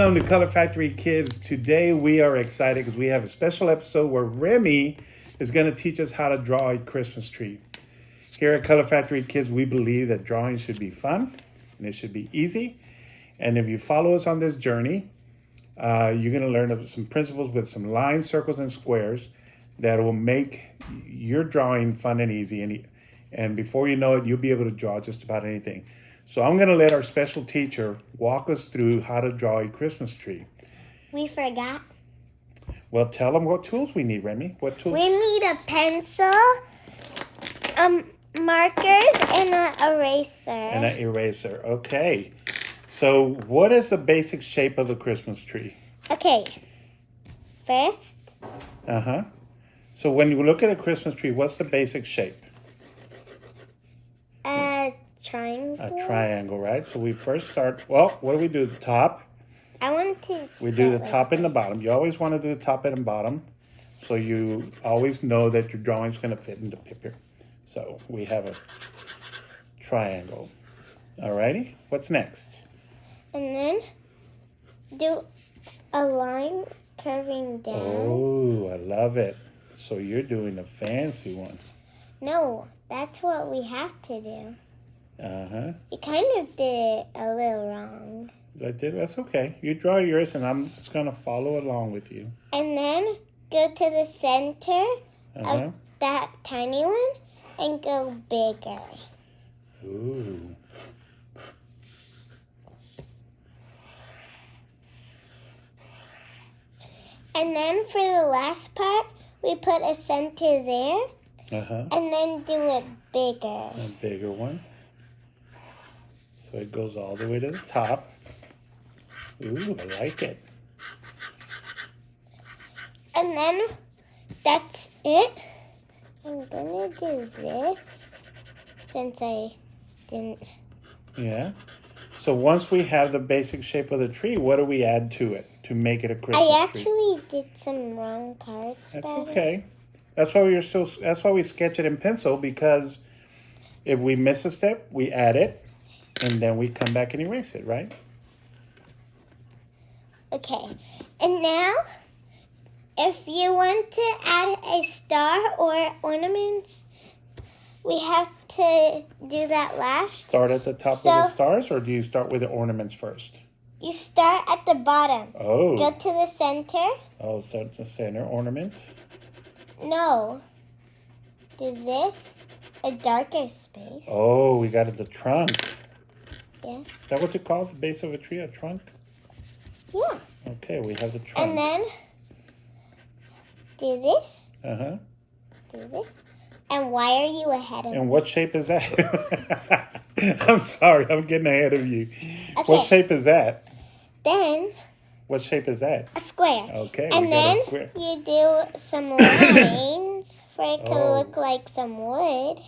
Welcome to Color Factory Kids. Today we are excited because we have a special episode where Remy is going to teach us how to draw a Christmas tree. Here at Color Factory Kids, we believe that drawing should be fun and it should be easy. And if you follow us on this journey, you're going to learn some principles with some lines, circles, and squares that will make your drawing fun and easy. And before you know it, you'll be able to draw just about anything. So I'm going to let our special teacher walk us through how to draw a Christmas tree. We forgot. Well, tell them what tools we need, Remy. What tools? We need a pencil, markers, and an eraser. And an eraser. Okay. So what is the basic shape of the Christmas tree? Okay. First. Uh-huh. So when you look at a Christmas tree, what's the basic shape? A triangle. A triangle, right? So we first start, well, what do we do? The top? I want to We do the top and the bottom. You always want to do the top and the bottom. So you always know that your drawing's going to fit in the picture. So we have a triangle. Alrighty, what's next? And then do a line curving down. Oh, I love it. So you're doing a fancy one. No, that's what we have to do. Uh-huh. You kind of did it a little wrong. That's okay. You draw yours and I'm just going to follow along with you. And then go to the center Uh-huh. of that tiny one and go bigger. Ooh. And then for the last part, we put a center there. Uh-huh. And then do it bigger. A bigger one. So it goes all the way to the top. Ooh, I like it. And then that's it. I'm gonna do this since I didn't. Yeah. So once we have the basic shape of the tree, what do we add to it to make it a Christmas tree? I actually did some wrong parts. That's okay. That's why we sketch it in pencil, because if we miss a step, we add it and then we come back and erase it, right? Okay. And now, if you want to add a star or ornaments, we have to do that last. Start at the top with the stars, or do you start with the ornaments first? You start at the bottom. Oh. Go to the center. Oh, start the center ornament. No. Do this. A darker space. Oh, we got it, the trunk. Yeah. Is that what you call the base of a tree, a trunk? Yeah. Okay, we have the trunk. And then do this. Uh-huh. Do this. And why are you ahead of me? And what shape is that? I'm sorry, I'm getting ahead of you. Okay. What shape is that? Then What shape is that? a square. Okay, And we got then a square. you do some lines for it to Oh. look like some wood.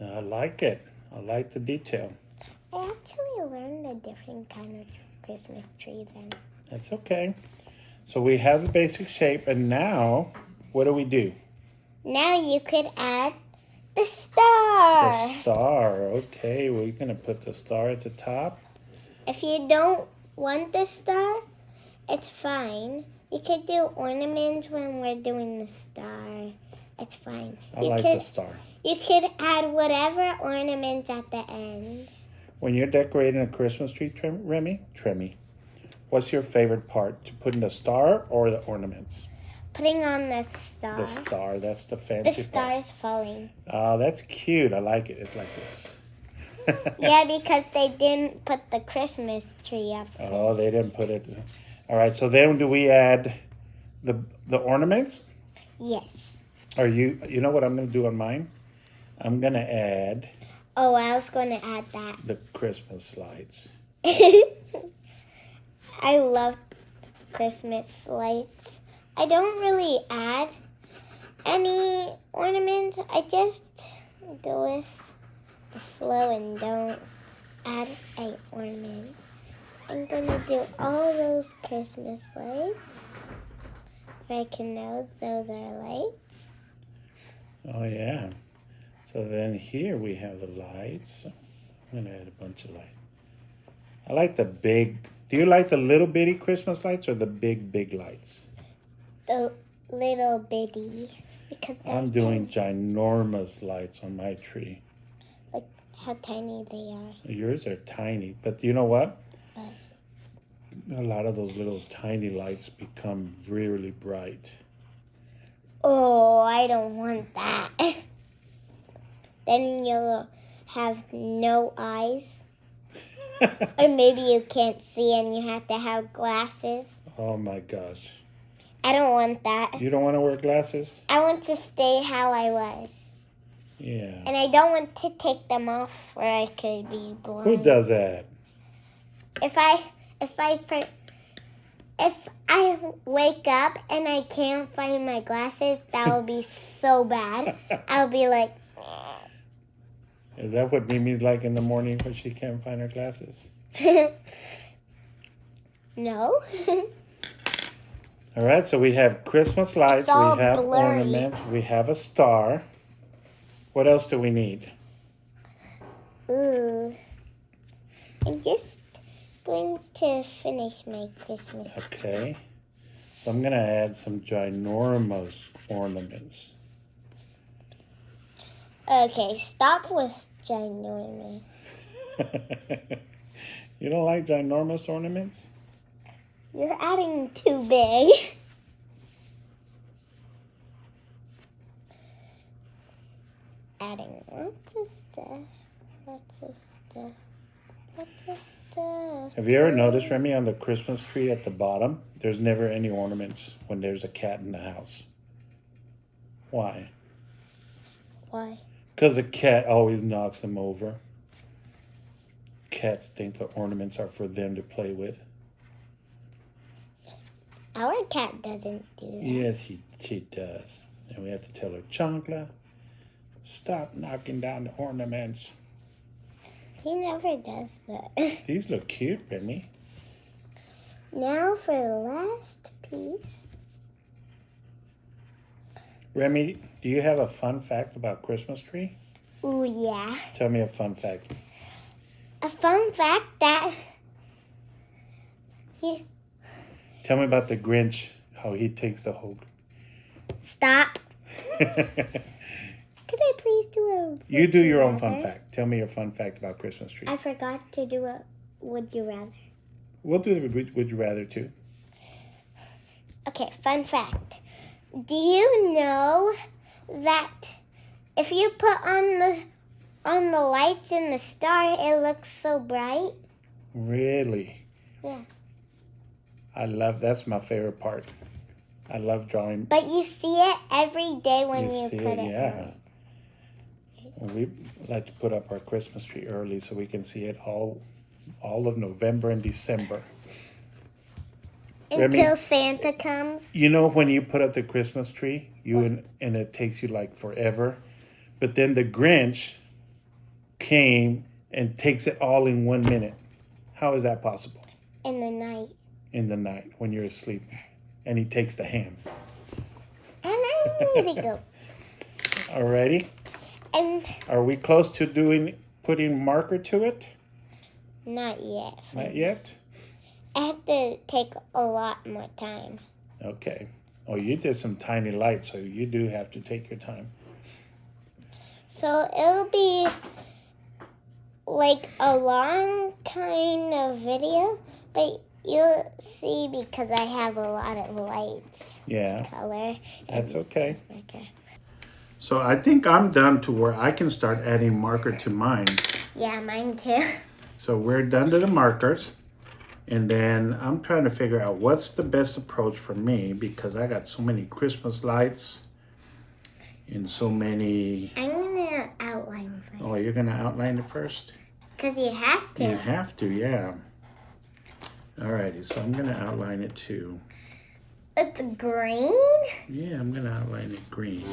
I like it. I like the detail. I actually learned a different kind of Christmas tree then. That's okay. So we have the basic shape, and now what do we do? Now you could add the star. The star. Okay, we're going to put the star at the top. If you don't want the star, it's fine. You could do ornaments when we're doing the star. It's fine. I like the star. You could add whatever ornaments at the end. When you're decorating a Christmas tree, Remy, what's your favorite part? To put in the star or the ornaments? Putting on the star. The star, that's the fancy The star part. is falling. Oh, that's cute. I like it. It's like this. Yeah, because they didn't put the Christmas tree up first. Oh, they didn't put it. All right, so then do we add the ornaments? Yes. Are you know what I'm going to do on mine? I'm going to add Oh, I was going to add that. the Christmas lights. I love Christmas lights. I don't really add any ornaments. I just go with the flow and don't add an ornament. I'm gonna do all those Christmas lights. If I can know those are lights. Oh, yeah. So then here we have the lights. I'm going to add a bunch of lights. I like the big. Do you like the little bitty Christmas lights or the big lights? The little bitty. Because I'm doing ginormous lights on my tree. like how tiny they are. Yours are tiny, but you know what? What? A lot of those little tiny lights become really bright. Oh, I don't want that. Then you'll have no eyes. Or maybe you can't see and you have to have glasses. Oh my gosh. I don't want that. You don't want to wear glasses? I want to stay how I was. Yeah. And I don't want to take them off where I could be blind. Who does that? If I wake up and I can't find my glasses, that will be so bad. I'll be like, Is that what Mimi's like in the morning when she can't find her glasses? no. All right, so we have Christmas lights, It's all we have blurry. ornaments, we have a star. What else do we need? Ooh. I'm just going to finish my Christmas. Okay. So I'm going to add some ginormous ornaments. Okay, stop with ginormous. You don't like ginormous ornaments? You're adding too big. Adding lots of stuff. Lots of stuff. Lots of stuff. Have you ever noticed, Remy, on the Christmas tree at the bottom, there's never any ornaments when there's a cat in the house? Why? Why? Because the cat always knocks them over. Cats think the ornaments are for them to play with. Our cat doesn't do that. Yes, she does. And we have to tell her, Chancla, stop knocking down the ornaments. He never does that. These look cute, Remy. Now for the last piece. Remy, do you have a fun fact about Christmas tree? Ooh, yeah. Tell me a fun fact. A fun fact that he... Tell me about the Grinch, how he takes the whole... Stop. Could I please do a... You do your own fun fact. Tell me your fun fact about Christmas tree. I forgot to do a would you rather. We'll do the would you rather too. Okay, fun fact. Do you know that if you put on the lights in the star, it looks so bright? Really? Yeah. That's my favorite part. I love drawing. But you see it every day when you see put it yeah. on. Well, we like to put up our Christmas tree early so we can see it all of November and December. Until Remy, Santa comes. you know when you put up the Christmas tree, and it takes you like forever, but then the Grinch came and takes it all in 1 minute. How is that possible? In the night. In the night when you're asleep, and he takes the ham. And I need to go. Alrighty. And Are we close to putting marker to it? not yet. Not yet? I have to take a lot more time. Okay. Oh, you did some tiny lights, so you do have to take your time. So it'll be like a long kind of video, but you'll see because I have a lot of lights. Yeah, Color. that's okay. Okay. So I think I'm done to where I can start adding marker to mine. Yeah, mine too. So we're done to the markers. And then I'm trying to figure out what's the best approach for me because I got so many Christmas lights and so many... I'm gonna outline first. Oh, you're going to outline it first? Because you have to. You have to, yeah. Alrighty, so I'm going to outline it too. It's green? Yeah, I'm going to outline it green.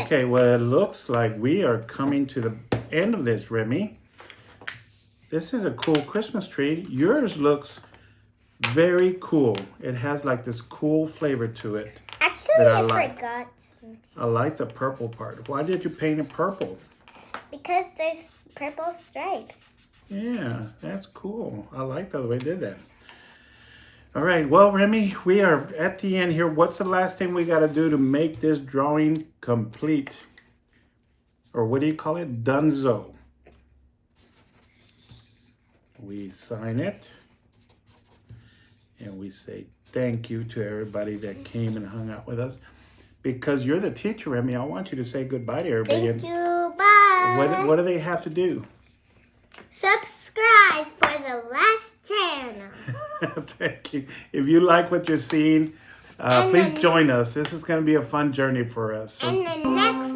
Okay, well, it looks like we are coming to the end of this, Remy. This is a cool Christmas tree. Yours looks very cool. It has like this cool flavor to it. Actually, I I like. forgot. I like the purple part. Why did you paint it purple? Because there's purple stripes. Yeah, that's cool. I like the way they did that. All right, well, Remy, we are at the end here. What's the last thing we got to do to make this drawing complete? Or what do you call it? Donezo. We sign it. And we say thank you to everybody that came and hung out with us. Because you're the teacher, Remy, I want you to say goodbye to everybody. Thank you. Bye. What do they have to do? Subscribe for the last channel. Thank you. If you like what you're seeing, please join us. This is going to be a fun journey for us. So And the next